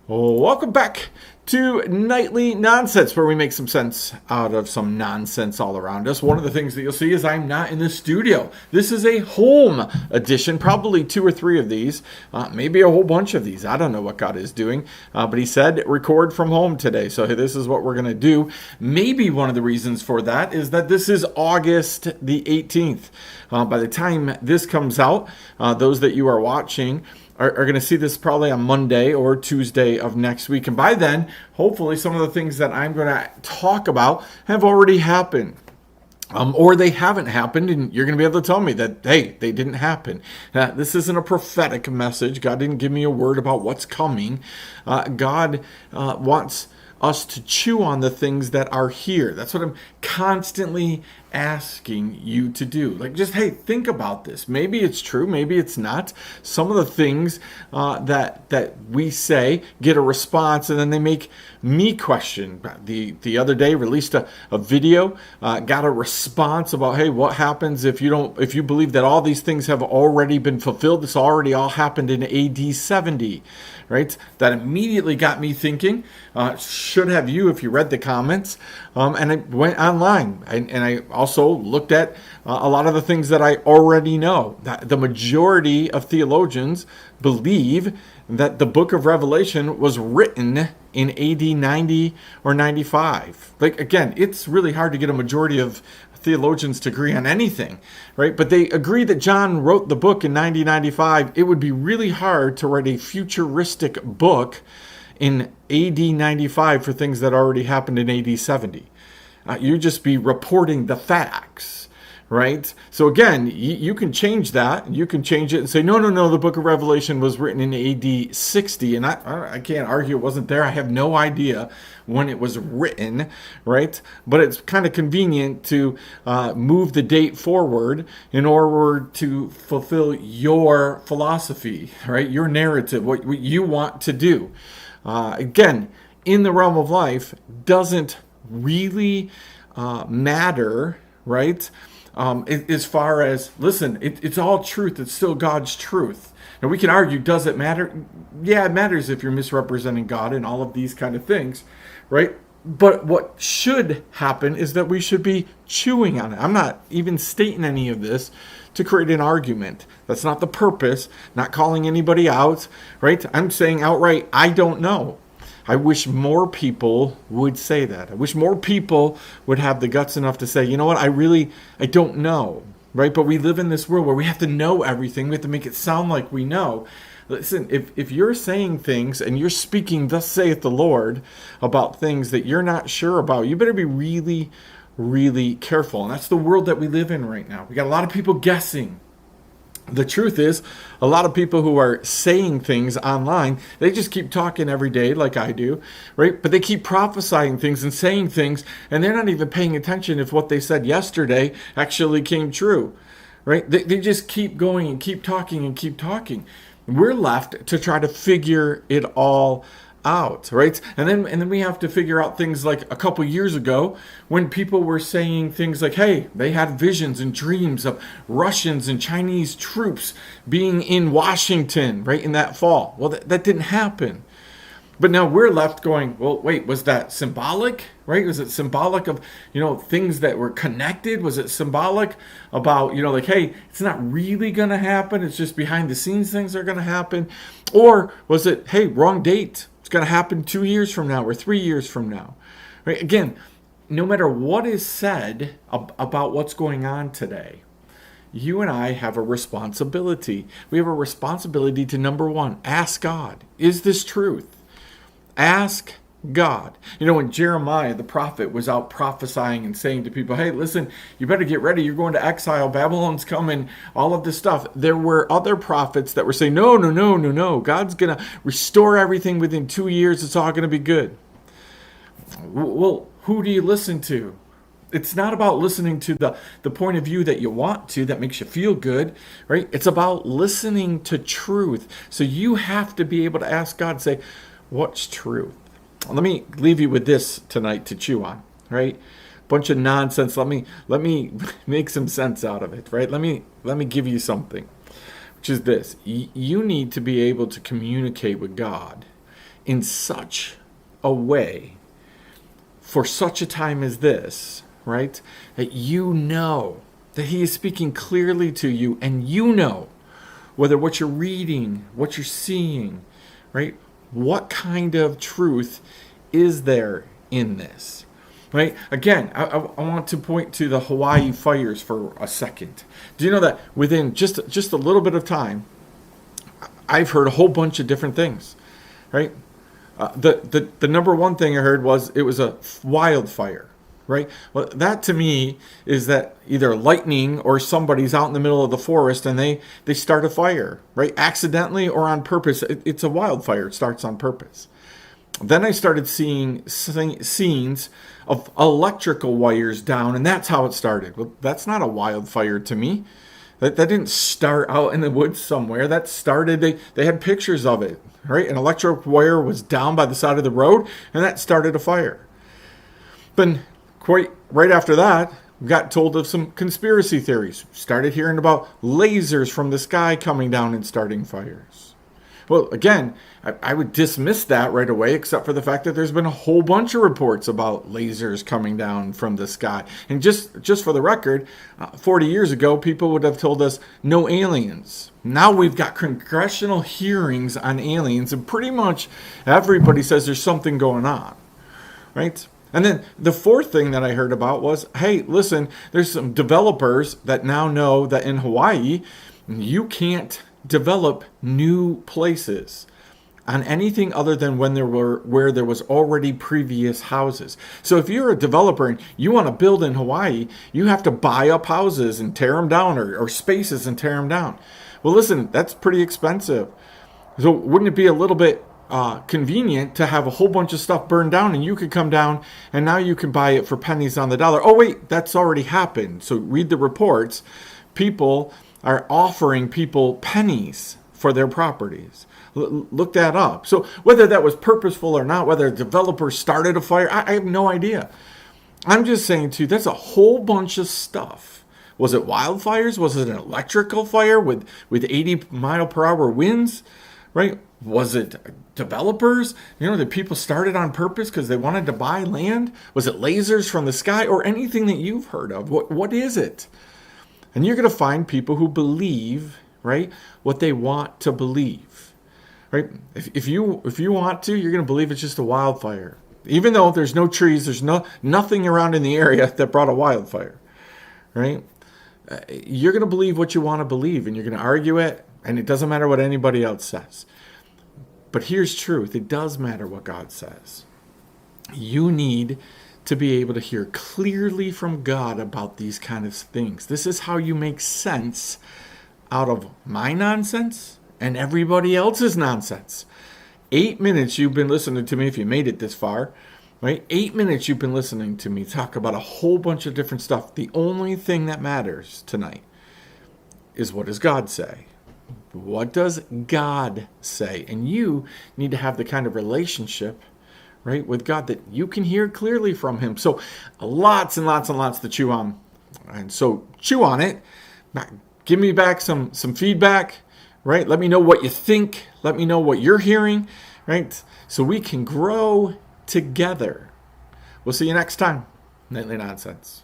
Welcome back to Nightly Nonsense, where we make some sense out of some nonsense all around us. One of the things that you'll see is I'm not in the studio. This is a home edition, probably 2 or 3 of these, maybe a whole bunch of these. I don't know what God is doing, but he said record from home today. So this is what we're going to do. Maybe one of the reasons for that is that this is August the 18th. By the time this comes out, those that you are watching are going to see this probably on Monday or Tuesday of next week. And by then, hopefully some of the things that I'm going to talk about have already happened. Or they haven't happened, and you're going to be able to tell me that, hey, they didn't happen. This isn't a prophetic message. God didn't give me a word about what's coming. God wants us to chew on the things that are here. That's what I'm constantly asking you to do. Like, just, hey, think about this. Maybe it's true, maybe it's not. Some of the things that we say get a response, and then they make me question. The other day released a video, got a response about, hey, what happens if you believe that all these things have already been fulfilled? This already all happened in AD 70, right? That immediately got me thinking. Should have you if you read the comments. And I went online and I also looked at a lot of the things that I already know. The majority of theologians believe that the book of Revelation was written in AD 90 or 95. Like, again, it's really hard to get a majority of theologians to agree on anything, right? But they agree that John wrote the book in 90-95. It would be really hard to write a futuristic book in AD 95 for things that already happened in AD 70. You'd just be reporting the facts, right? So again, you can change that. You can change it and say, no, the book of Revelation was written in AD 60. And I can't argue it wasn't there. I have no idea when it was written, right? But it's kind of convenient to move the date forward in order to fulfill your philosophy, right? Your narrative, what you want to do. Again, in the realm of life, doesn't really matter, right? As far as, listen, it's all truth. It's still God's truth. Now, we can argue, does it matter? Yeah, it matters if you're misrepresenting God and all of these kind of things, right? But what should happen is that we should be chewing on it. I'm not even stating any of this to create an argument. That's not the purpose, not calling anybody out, right? I'm saying outright, I don't know. I wish more people would say that. I wish more people would have the guts enough to say, you know what, I don't know, right? But we live in this world where we have to know everything. We have to make it sound like we know. Listen, if you're saying things and you're speaking, thus saith the Lord, about things that you're not sure about, you better be really, really careful. And that's the world that we live in right now. We got a lot of people guessing. The truth is, a lot of people who are saying things online, they just keep talking every day like I do, right? But they keep prophesying things and saying things, and they're not even paying attention if what they said yesterday actually came true, right? They just keep going and keep talking and keep talking. We're left to try to figure it all out, right? And then we have to figure out things like a couple years ago when people were saying things like, hey, they had visions and dreams of Russians and Chinese troops being in Washington, right, in that fall. Well, that didn't happen. But now we're left going, well, wait, was that symbolic, right? Was it symbolic of, things that were connected? Was it symbolic about, like, hey, it's not really going to happen. It's just behind the scenes things are going to happen. Or was it, hey, wrong date. It's going to happen 2 years from now or 3 years from now, right? Again, no matter what is said about what's going on today, you and I have a responsibility. We have a responsibility to, number one, ask God, is this truth? Ask God. When Jeremiah, the prophet, was out prophesying and saying to people, hey, listen, you better get ready. You're going to exile. Babylon's coming. All of this stuff. There were other prophets that were saying, no. God's going to restore everything within 2 years. It's all going to be good. Well, who do you listen to? It's not about listening to the point of view that you want to, that makes you feel good, right? It's about listening to truth. So you have to be able to ask God, say, what's truth? Let me leave you with this tonight to chew on, right? Bunch of nonsense. Let me make some sense out of it, right? Let me give you something, which is this. You need to be able to communicate with God in such a way for such a time as this, right? That you know that he is speaking clearly to you, and you know whether what you're reading, what you're seeing, right? What kind of truth is there in this? Right? Again, I want to point to the Hawaii fires for a second. Do you know that within just a little bit of time, I've heard a whole bunch of different things, right? The number one thing I heard was it was a wildfire, right? Well, that to me is that either lightning or somebody's out in the middle of the forest and they start a fire, right? Accidentally or on purpose. It's a wildfire. It starts on purpose. Then I started seeing scenes of electrical wires down, and that's how it started. Well, that's not a wildfire to me. That didn't start out in the woods somewhere. That started, they had pictures of it, right? An electric wire was down by the side of the road, and that started a fire. But quite right after that, we got told of some conspiracy theories. Started hearing about lasers from the sky coming down and starting fires. Well, again, I would dismiss that right away, except for the fact that there's been a whole bunch of reports about lasers coming down from the sky. And just for the record, 40 years ago, people would have told us no aliens. Now we've got congressional hearings on aliens, and pretty much everybody says there's something going on, right? And then the fourth thing that I heard about was, hey, listen, there's some developers that now know that in Hawaii, you can't develop new places on anything other than where there was already previous houses. So if you're a developer and you want to build in Hawaii, you have to buy up houses and tear them down, or spaces and tear them down. Well, listen, that's pretty expensive. So wouldn't it be a little bit convenient to have a whole bunch of stuff burned down and you could come down and now you can buy it for pennies on the dollar? Oh, wait, that's already happened. So read the reports. People are offering people pennies for their properties. Look that up. So whether that was purposeful or not, whether a developer started a fire, I have no idea. I'm just saying to you, that's a whole bunch of stuff. Was it wildfires? Was it an electrical fire with 80 mile per hour winds? Right? Was it developers? That people started on purpose because they wanted to buy land? Was it lasers from the sky, or anything that you've heard of? What is it? And you're going to find people who believe, right, what they want to believe, right? If you want to, you're going to believe it's just a wildfire, even though there's no trees, there's nothing around in the area that brought a wildfire, right? You're going to believe what you want to believe, and you're going to argue it, and it doesn't matter what anybody else says. But here's truth: it does matter what God says. You need to be able to hear clearly from God about these kind of things. This is how you make sense out of my nonsense and everybody else's nonsense. 8 minutes you've been listening to me, if you made it this far, right? 8 minutes you've been listening to me talk about a whole bunch of different stuff. The only thing that matters tonight is, what does God say? What does God say? And you need to have the kind of relationship, right, with God that you can hear clearly from him. So lots and lots and lots to chew on. And so chew on it. Give me back some feedback, right? Let me know what you think. Let me know what you're hearing, right? So we can grow together. We'll see you next time. Nightly Nonsense.